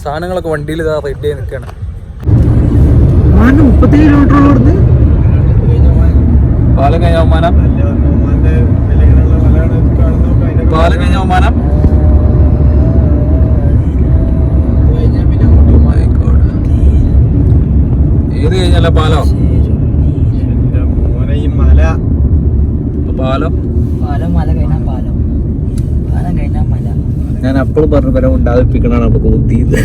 സാധനങ്ങളൊക്കെ വണ്ടിയിൽ ഇതാ റെഡി ആയി നിൽക്കുകയാണ്. 37 കിലോമീറ്റർ പാലം കഴിഞ്ഞ അവമാനം, പാലം കഴിഞ്ഞ അവമാനം. ഏത് കഴിഞ്ഞല്ല പാലോ? പാലം പാലം മല കഴിഞ്ഞാൽ പാലം, പാലം കഴിഞ്ഞാൽ മല. ഞാൻ അപ്പോഴും പറഞ്ഞു പരം ഉണ്ടാതിപ്പിക്കണാണ് നമുക്ക് ബുദ്ധിയത്.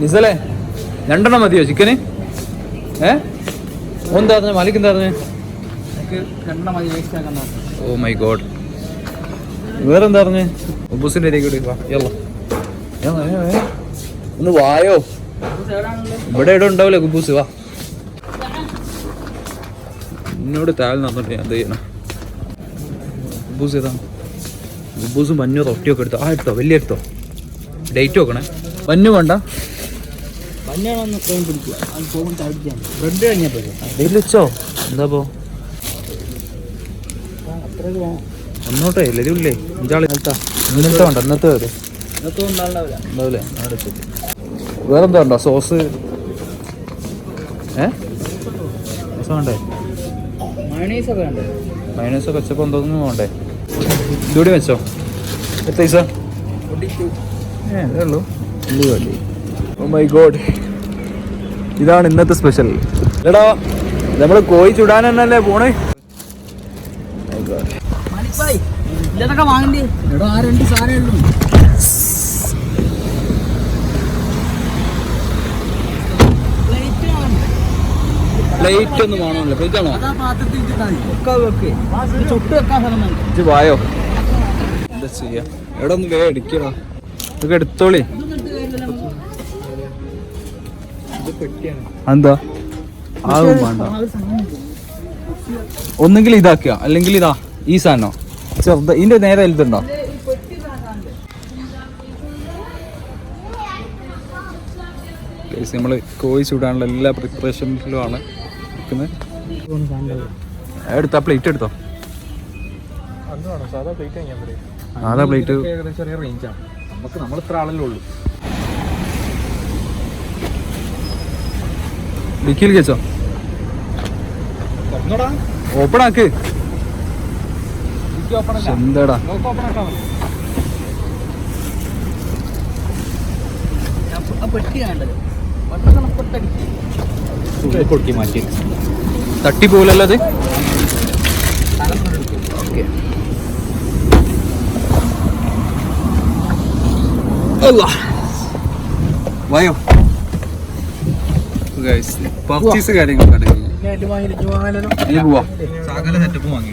നിസലേ 2 മതിയോ ചിക്കന്? എന്താ പറഞ്ഞ മാലിക് എന്താ പറഞ്ഞ? 2 മതി, വേസ്റ്റ് ആക്കണ്ട. Oh my god. വേറെന്താ പറഞ്ഞ? ബുസിന്റെ ഒന്ന് വായോ, ഇവിടെ ഇവിടെ ഉണ്ടാവില്ലേ കുബൂസ്? വാ, എന്നോട് താഴെ നടന്നിട്ട് ഞാൻ എന്ത് ചെയ്യണം? കുബൂസ് ഏതാ? കുബൂസും മഞ്ഞോ റൊട്ടിയൊക്കെ എടുത്തോ. ആ എടുത്തോ, വലിയ എടുത്തോ. ഡേറ്റ് നോക്കണേ. മഞ്ഞു വേണ്ട, ബ്രെഡ് കഴിഞ്ഞപ്പോ ഡേറ്റ് വെച്ചോ. എന്താ ഒന്നോട്ടെ എല്ലാവരും ഇല്ലേ? 5 ആള് ഇന്നത്തെ വേണ്ട, ഇന്നത്തെ വരെ ഉണ്ടാവില്ലേ? വേറെന്താ ഉണ്ടോ? സോസ് സോസ് വേണ്ടേ? മയണൈസൊക്കെ വെച്ചപ്പോൾ എന്തോന്നും വേണ്ടേ? ഇതുകൂടി വെച്ചോ. എത്ര പൈസ? ഇതേ ഉള്ളൂ. ഓ മൈ ഗോഡ്, ഇതാണ് ഇന്നത്തെ സ്പെഷ്യൽ. എടാ നമ്മള് കോഴി ചുടാൻ തന്നെയല്ലേ പോണേ? ഇതൊക്കെ വാങ്ങണ്ടേ? എടോ ആ 2 സാധനമേ ഉള്ളൂ. പ്ലേറ്റ് ഒന്നും വേണമല്ലോ. പ്ലേറ്റ് ആണോ? ചുട്ട് വെക്കാൻ സ്ഥലം ഇത് വായോ. എന്താ ചെയ്യാ? എവിടെ ഒന്ന് വേഗം എടുക്കണോ? ഇതൊക്കെ എടുത്തോളി. എന്താ ആകും വേണ്ട. ഒന്നെങ്കിൽ ഇതാക്കുക, അല്ലെങ്കിൽ ഇതാ ഈ സാധനോ ചെറുത്. ഇതിന്റെ നേരെ വലുതുണ്ടോ? നമ്മള് കോഴി ചൂടാനുള്ള എല്ലാ പ്രിപ്പറേഷനിലുമാണ് നിൽക്കുന്നത്. എടുത്താ പ്ലേറ്റ് എടുത്തോ. സാധാ പ്ലേറ്റ് ചെറിയ റേഞ്ചാണ്. നമ്മൾ ഇത്ര ആളല്ലേ ഉള്ളൂ. ഡിക്കിയിൽ വെച്ചോ. ഓപ്പൺ ആക്ക്. എന്താടാ കൊടുക്കി മാറ്റി തട്ടി പോലല്ലോ അത്. വായോ പർച്ചേസ് കാര്യങ്ങളൊക്കെ പോവാ. സകല സെറ്റപ്പ് വാങ്ങി.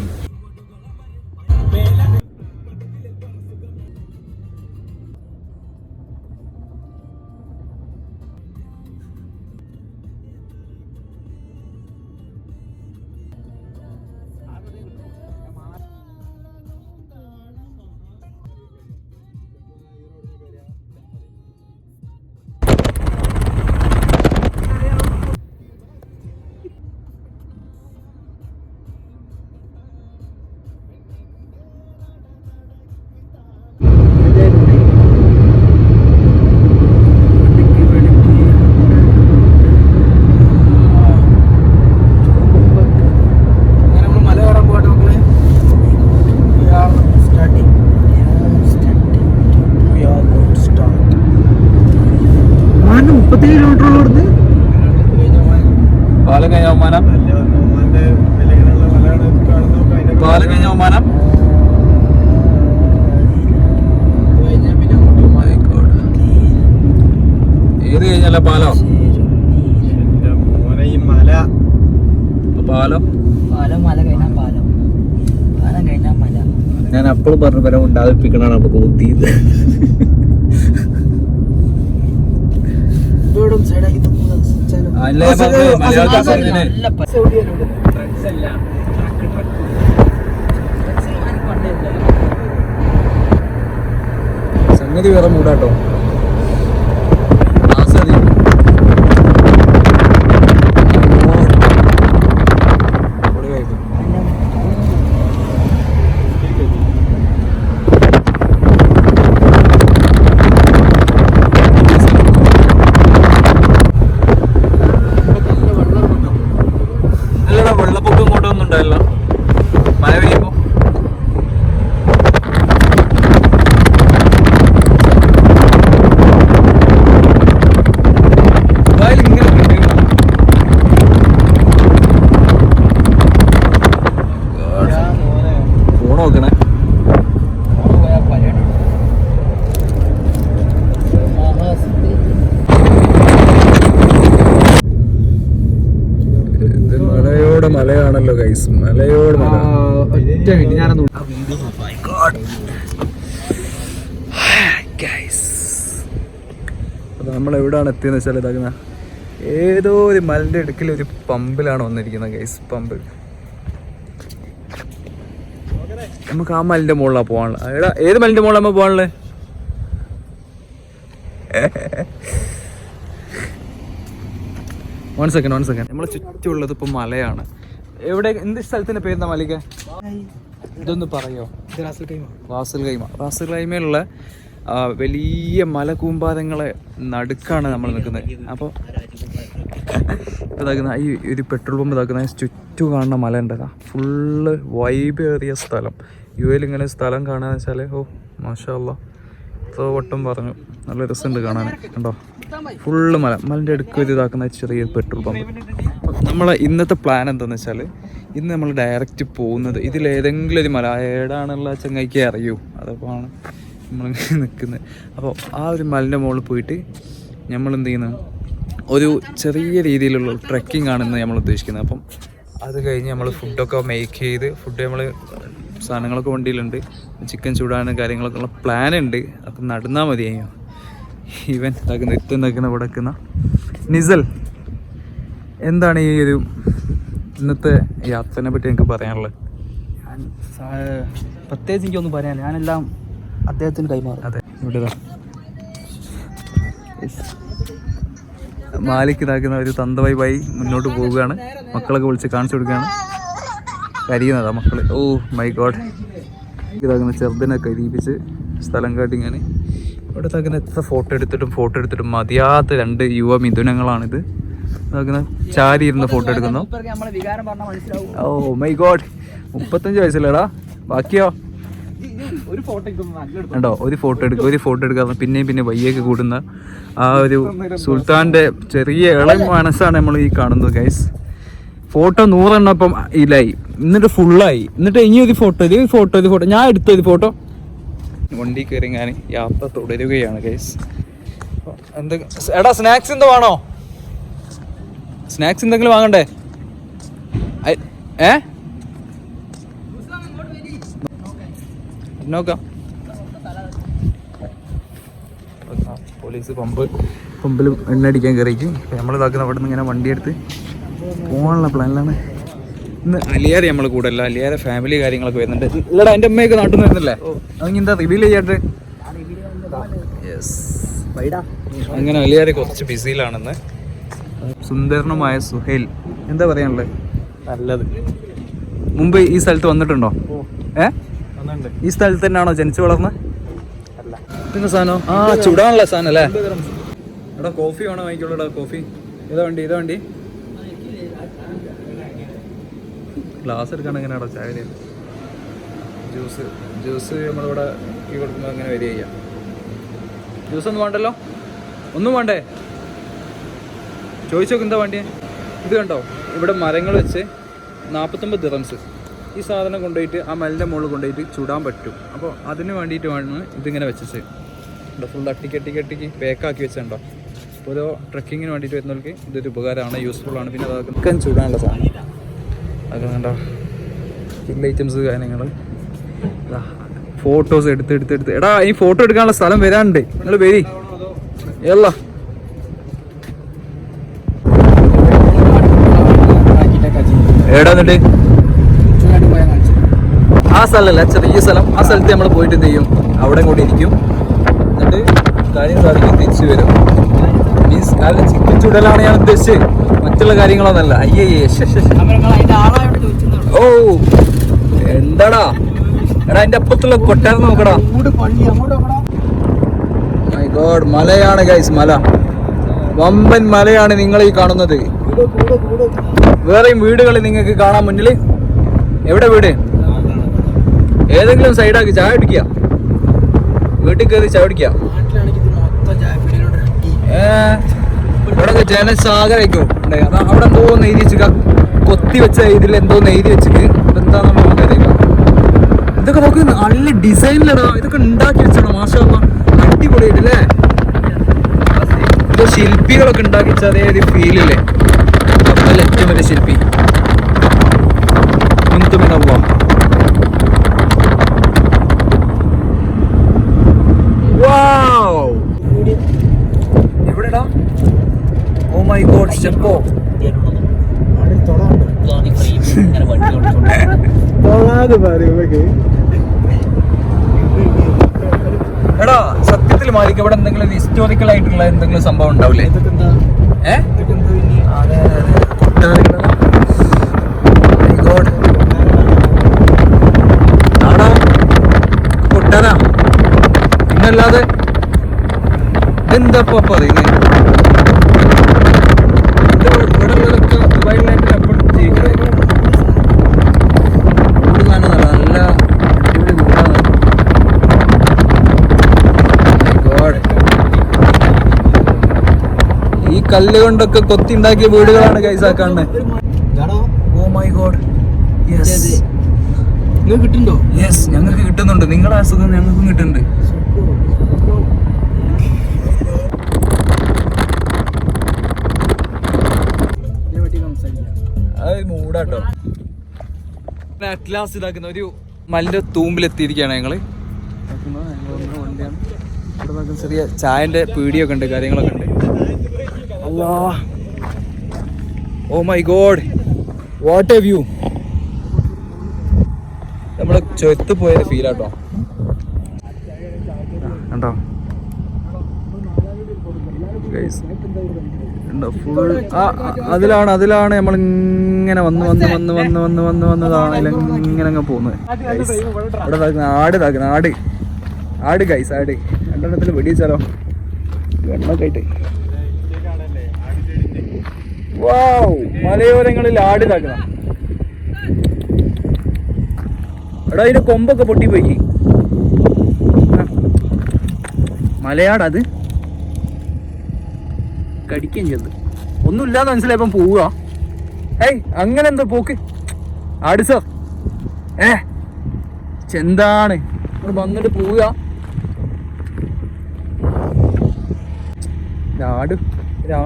പാലം കഴിഞ്ഞ അവമാനം, പാലം കഴിഞ്ഞ അവമാനം. ഏത് കഴിഞ്ഞല്ല പാലോ? പാലം പാലം മല കഴിഞ്ഞാൽ പാലം, പാലം കഴിഞ്ഞാൽ മല. ഞാൻ അപ്പോഴും പറഞ്ഞു പരം ഉണ്ടാതിപ്പിക്കണാണ് നമുക്ക് ബുദ്ധിയത്. സംഗതി വേറെ മൂടാട്ടോ. എന്താ വെള്ളപ്പൊക്കം കൊണ്ടൊന്നും ഉണ്ടായില്ല മഴ പെയ്യുമ്പോ. ഫോൺ നോക്കണേ. മലയോട് മലയാണല്ലോ ഗൈസ്, മലയോട് മല. അപ്പൊ നമ്മൾ എവിടെയാണ് എത്തിയെന്ന് വെച്ചാൽ ഇതാക്കുന്ന ഏതോ ഒരു മലന്റെ ഇടുക്കിൽ ഒരു പമ്പിലാണ് വന്നിരിക്കുന്നത് ഗൈസ്. പമ്പ് നമുക്ക് ആ മലിന്റെ മുകളിലാണ് പോകാനുള്ളത്. എടാ ഏത് മലിന്റെ മുകളിലാണ് നമ്മൾ പോകാനുള്ളത്? One second. നമ്മളെ ചുറ്റുമുള്ളത് ഇപ്പൊ മലയാണ്. എവിടെ എന്ത് സ്ഥലത്തിന്റെ പേരെന്താ മലിക്ക? ഇതൊന്ന് പറയോ? റാസൽ ഖൈമയിലുള്ള വലിയ മലകൂമ്പാരങ്ങളെ നടുക്കാണ് നമ്മൾ നിൽക്കുന്നത്. അപ്പോൾ ഇതാക്കുന്ന ഈ ഒരു പെട്രോൾ പമ്പ് ഇതാക്കുന്ന ചുറ്റും കാണുന്ന മല ഉണ്ടല്ലോ, ഫുള്ള് വൈബ് ഏറിയ സ്ഥലം. യുഎയിൽ ഇങ്ങനെ സ്ഥലം കാണാന്ന് വെച്ചാൽ ഓ മാഷാ അല്ലാ, ഇത്ര വട്ടം പറഞ്ഞു, നല്ല രസമുണ്ട് കാണാൻ. കണ്ടോ ഫുള്ള് മലൻ്റെ അടുക്ക് ഒരു ഇതാക്കുന്ന ചെറിയ പെട്രോൾ പമ്പ്. നമ്മളെ ഇന്നത്തെ പ്ലാൻ എന്താണെന്ന് വെച്ചാൽ ഇന്ന് നമ്മൾ ഡയറക്റ്റ് പോകുന്നത് ഇതിലേതെങ്കിലും ഒരു മല ഏടാണുള്ള ചങ്ങായിക്കേ അറിയൂ, അതപ്പോൾ ആണ് നമ്മളിങ്ങനെ നിൽക്കുന്നത്. അപ്പോൾ ആ ഒരു മലിൻ്റെ മുകളിൽ പോയിട്ട് നമ്മൾ എന്ത് ചെയ്യുന്നു, ഒരു ചെറിയ രീതിയിലുള്ള ട്രെക്കിംഗ് ആണെന്ന് നമ്മൾ ഉദ്ദേശിക്കുന്നത്. അപ്പം അത് കഴിഞ്ഞ് നമ്മൾ ഫുഡൊക്കെ മേക്ക് ചെയ്ത് നമ്മൾ സാധനങ്ങളൊക്കെ വണ്ടിയിലുണ്ട്, ചിക്കൻ ചൂടാനും കാര്യങ്ങളൊക്കെ ഉള്ള പ്ലാൻ ഉണ്ട്. അപ്പം നടന്നാൽ മതിയായോ. ഈവൻ ഇതാക്കുന്ന എത്തി നിൽക്കുന്ന ഇവിടെ നിൽക്കുന്ന നിസൽ, എന്താണ് ഈ ഒരു ഇന്നത്തെ യാത്രനെ പറ്റി എനിക്ക് പറയാനുള്ളത്? പ്രത്യേകിച്ച് എനിക്കൊന്നും പറയാൻ, ഞാനെല്ലാം അദ്ദേഹത്തിന് കൈമാറും. അതെ, ഇവിടെ മാലിക്ക് ഇതാക്കുന്ന ഒരു തന്തവൈബായി മുന്നോട്ട് പോവുകയാണ്. മക്കളൊക്കെ വിളിച്ച് കാണിച്ചു കൊടുക്കുകയാണ്. കരിയുന്നതാ മക്കള്. ഓ മൈ ഗോഡ്. ഇതാക്കുന്ന ചെറുതിനെ കരിയിപ്പിച്ച് സ്ഥലം കാട്ടി ഞാൻ ഇവിടെ ഇതാക്കുന്ന എത്ര ഫോട്ടോ എടുത്തിട്ടും മതിയാത്ത രണ്ട് യുവ മിഥുനങ്ങളാണിത്. ഇതാക്കുന്ന ചാരി ഇരുന്ന് ഫോട്ടോ എടുക്കുന്നു. ഓ മൈ ഗോഡ്, 35 വയസ്സില്ലടാ. ബാക്കിയോ ഉണ്ടോ? ഒരു ഫോട്ടോ എടുക്കാതെ പിന്നെയും വയ്യൊക്കെ കൂടുന്ന ആ ഒരു സുൽത്താൻ്റെ ചെറിയ ഇളം മനസ്സാണ് നമ്മൾ ഈ കാണുന്നത് ഗൈസ്. ഫോട്ടോ 100 എണ്ണം ഇപ്പം ഇല്ലായി, എന്നിട്ട് ഫുള്ളായി. എന്നിട്ട് ഇനി ഒരു ഫോട്ടോ ഞാൻ എടുത്തൊരു ഫോട്ടോ. വണ്ടി കയറി ഞാൻ യാത്ര തുടരുകയാണ് ഗൈസ്. എടാ സ്നാക്സ് എന്തോ വേണോ? സ്നാക്സ് എന്തെങ്കിലും വാങ്ങണ്ടേ? നോക്കാം. പോലീസ് പമ്പിൽ എണ്ണ അടിക്കാൻ കയറിക്കും. നമ്മളിതാക്കുന്ന അവിടെ നിന്ന് ഇങ്ങനെ വണ്ടിയെടുത്ത് പോകാനുള്ള പ്ലാനിലാണ്. ഇന്ന് അലിയാരെ നമ്മൾ കൂടെ അല്ല, അലിയാരെ ഫാമിലി കാര്യങ്ങളൊക്കെ വരുന്നുണ്ട്. ഇല്ലടാ എൻ്റെ അമ്മയൊക്കെ നാട്ടിൽ നിന്ന് വരുന്നില്ലേ? അങ്ങനെ എന്താ റിവീൽ ചെയ്യാട്ട്? യെസ്, അങ്ങനെ അലിയാരെ കുറച്ച് ബിസിയിലാണെന്ന്. സുന്ദരനുമായ സുഹൈൽ, എന്താ പറയാനുള്ളത്? നല്ലത്. മുമ്പ് ഈ സ്ഥലത്ത് വന്നിട്ടുണ്ടോ? ഈ സ്ഥലത്ത് തന്നെയാണോ ജനിച്ചു വളർന്നത്? അല്ല. പിന്നെ സാധനം ചുടാനുള്ള സാധനം അല്ലേ? എടാ കോഫി വേണോ? വാങ്ങിക്കോളൂടാ കോഫി. ഇതാ വണ്ടി ഗ്ലാസ് എടുക്കണം. എങ്ങനെയാണോ ചായ? ജ്യൂസ് നമ്മളിവിടെ ഈ കൊടുക്കുമ്പോൾ അങ്ങനെ വരിക ചെയ്യാം. ജ്യൂസ് ഒന്നും വേണ്ടല്ലോ? ഒന്നും വേണ്ടേ? ചോദിച്ചോക്ക് എന്താ വേണ്ടിയേ? ഇത് കണ്ടോ, ഇവിടെ മരങ്ങൾ വെച്ച് 49 ദിറംസ്. ഈ സാധനം കൊണ്ടുപോയിട്ട് ആ മലിൻ്റെ മുകളിൽ കൊണ്ടുപോയിട്ട് ചുടാൻ പറ്റും. അപ്പോൾ അതിന് വേണ്ടിയിട്ടാണ് ഇതിങ്ങനെ വെച്ചത്. ഇവിടെ ഫുൾ അട്ടിക്ക് പാക്കാക്കി വെച്ചിട്ടുണ്ടോ. അപ്പോൾ ഓരോ ട്രക്കിങ്ങിന് വേണ്ടിയിട്ട് വരുന്നവർക്ക് ഇതൊരു ഉപകാരമാണ്, യൂസ്ഫുള്ളാണ്. പിന്നെ അതൊക്കെ ചിക്കൻ ചൂടാനുള്ള സാധനം അതൊക്കെ കണ്ടോ, ഫുഡ് ഐറ്റംസ് കാര്യങ്ങൾ. ഫോട്ടോസ് എടുത്ത് എടാ ഈ ഫോട്ടോ എടുക്കാനുള്ള സ്ഥലം വരാനുണ്ട്, നിങ്ങൾ വരി. എല്ല എടാ എന്നിട്ട് ആ സ്ഥലമല്ല, ചെറിയ സ്ഥലം. ആ സ്ഥലത്ത് നമ്മൾ പോയിട്ട് എന്ത് ചെയ്യും, അവിടെ കൂടി ഇരിക്കും. എന്നിട്ട് കാര്യം സാധിക്കും, തിരിച്ചു വരും. മീൻസ് കാരണം ചിക്കൻ ചൂടലാണ് ഞാൻ ഉദ്ദേശിച്ചത്, മറ്റുള്ള കാര്യങ്ങളൊന്നല്ല. അയ്യേ ഓ എന്താടാ എടാ, അതിന്റെ അപ്പുറത്തുള്ള കൊട്ടാരം നോക്കടാ. മൈ ഗോഡ്, മലയാണ് ഗൈസ്, മല വമ്പൻ മലയാണ് നിങ്ങൾ ഈ കാണുന്നത്. വേറെയും വീടുകൾ നിങ്ങൾക്ക് കാണാൻ മുന്നിൽ. എവിടെ വീട്? ഏതെങ്കിലും സൈഡാക്കി ചായ കുടിക്കുക, വീട്ടിൽ കയറി ചായ കുടിക്കുക. ഇവിടെ ജനസാഗരയ്ക്കോ അതാ അവിടെ എന്തോ നെയ്തി വെച്ചിക്ക, കൊത്തി വെച്ച ഇതിൽ എന്തോ നെയ്തി വെച്ചിട്ട് എന്താണെന്ന് നമുക്കറിയില്ല. ഇതൊക്കെ നോക്ക്, നല്ല ഡിസൈനിലടാ ഇതൊക്കെ ഉണ്ടാക്കി വെച്ചാണ്. മാഷാ അടിപൊളിയായിട്ടല്ലേ? ഇപ്പൊ ശില്പികളൊക്കെ ഉണ്ടാക്കി വെച്ച അതേ ഒരു ഫീലില്ലേ? കപ്പലിലെ ഏറ്റവും വലിയ ശില്പി എവിടെടാ? ഓ മൈ ഗോഡ്, സ്റ്റെപ്പോ എടാ സത്യത്തിൽ മാലിക്ക് ഇവിടെ എന്തെങ്കിലും ഹിസ്റ്റോറിക്കൽ ആയിട്ടുള്ള എന്തെങ്കിലും സംഭവം ഉണ്ടാവില്ലേ? കൊട്ടാരാ പിന്നല്ലാതെ എന്താ പറയുന്നത്? ഈ കല്ല് കൊണ്ടൊക്കെ കൊത്തി ഉണ്ടാക്കിയ വീടുകളാണ് കൈസാക്കാണ്. ഓ മൈ ഗോഡ്, യെസ് കിട്ടുന്നുണ്ടോ? യെസ് ഞങ്ങൾക്ക് കിട്ടുന്നുണ്ട്. നിങ്ങളുടെ അസുഖം ഞങ്ങൾക്കും കിട്ടുന്നുണ്ട്. അത് മൂടാട്ടോ. അറ്റ്ലാസ് ഇതാക്കുന്ന ഒരു മലിന്റെ തൂമ്പിലെത്തിയിരിക്കുകയാണ് ഞങ്ങള്. വണ്ടിയാണ്. ചെറിയ ചായന്റെ പീടിയൊക്കെ ഉണ്ട്, കാര്യങ്ങളൊക്കെ ഉണ്ട്. അല്ലാ, oh my god, what a view. നമ്മള് ചൊത്ത് പോയ ഫീലാട്ടോ. കണ്ടോ ഫുൾ അതിലാണ് നമ്മളിങ്ങനെ വന്നതാണ് ഇങ്ങനെ അങ്ങ് പോകുന്നത്. ഇവിടെ ആട് ഗൈസ്, ആട് രണ്ടെണ്ണത്തിൽ വെടിച്ചാലോ വെണ്ണൊക്കെ ആയിട്ട്. വാവ്, മലയോരങ്ങളിൽ ആട് ഇതാക്കണം. എടാ അതിന്റെ കൊമ്പൊക്കെ പൊട്ടിപ്പോയി. മലയാടത് കടിക്കുകയും ചെയ്ത് ഒന്നുമില്ലാന്ന് മനസ്സിലായപ്പം പോവുക. ഏയ് അങ്ങനെ എന്താ പോക്ക്? ആട് സാർ ചെന്താണ് വന്നിട്ട് പോവുക.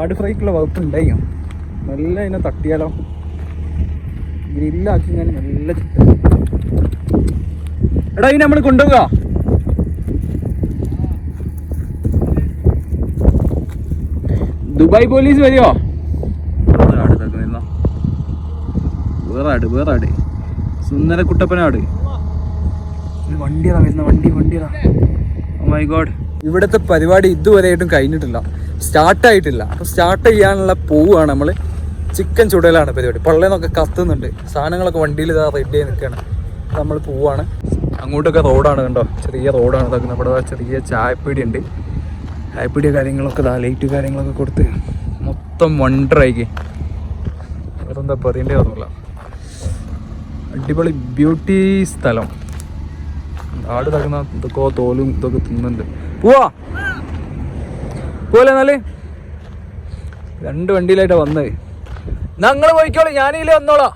ആട് ഫ്രൈക്കുള്ള വകുപ്പ് ഉണ്ടായിയോ? നല്ല അതിനെ തട്ടിയാലോ, ഗ്രില്ലാക്കി ഞാൻ നല്ല ചുറ്റ. എടാ അതിനെ നമ്മൾ കൊണ്ടുപോവുക. ദുബായ് പോലീസ് വരുമോ? വേറാട് സുന്ദര കുട്ടപ്പനാട്. വണ്ടിയതാ വരുന്ന, വണ്ടിയതാ. ഓ മൈ ഗോഡ്, ഇവിടുത്തെ പരിപാടി ഇതുവരെയായിട്ടും കഴിഞ്ഞിട്ടില്ല, സ്റ്റാർട്ടായിട്ടില്ല. അപ്പോൾ സ്റ്റാർട്ട് ചെയ്യാനുള്ള പോവുകയാണ് നമ്മൾ. ചിക്കൻ ചുടലാണ് പരിപാടി. പള്ളേന്നൊക്കെ കത്തുന്നുണ്ട്, സാധനങ്ങളൊക്കെ വണ്ടിയിൽ ഇതാ റെഡി ആയി നിൽക്കുകയാണ്. നമ്മൾ പോവാണ്. അങ്ങോട്ടൊക്കെ റോഡാണ്, കണ്ടോ, ചെറിയ റോഡാണ്. ഇതൊക്കെ നമ്മുടെ ചെറിയ ചായപ്പീടി ഉണ്ട്. ചായപ്പീടിയ കാര്യങ്ങളൊക്കെ ഇതാ ലൈറ്റ് കാര്യങ്ങളൊക്കെ കൊടുത്ത് മൊത്തം വണ്ടറായിക്കേ. വേറെന്താ പറയേണ്ടത് ഒന്നുമില്ല. അടിപൊളി ബ്യൂട്ടി സ്ഥലം. ആട് തകർന്ന ഇതൊക്കെ തോലും ഇതൊക്കെ തിന്നുന്നുണ്ട്. പോലെ എന്നാല് 2 വണ്ടിയിലായിട്ടാണ് വന്നത്. ഞങ്ങൾ പോയിക്കോളൂ, ഞാനില്ലേ വന്നോളാം.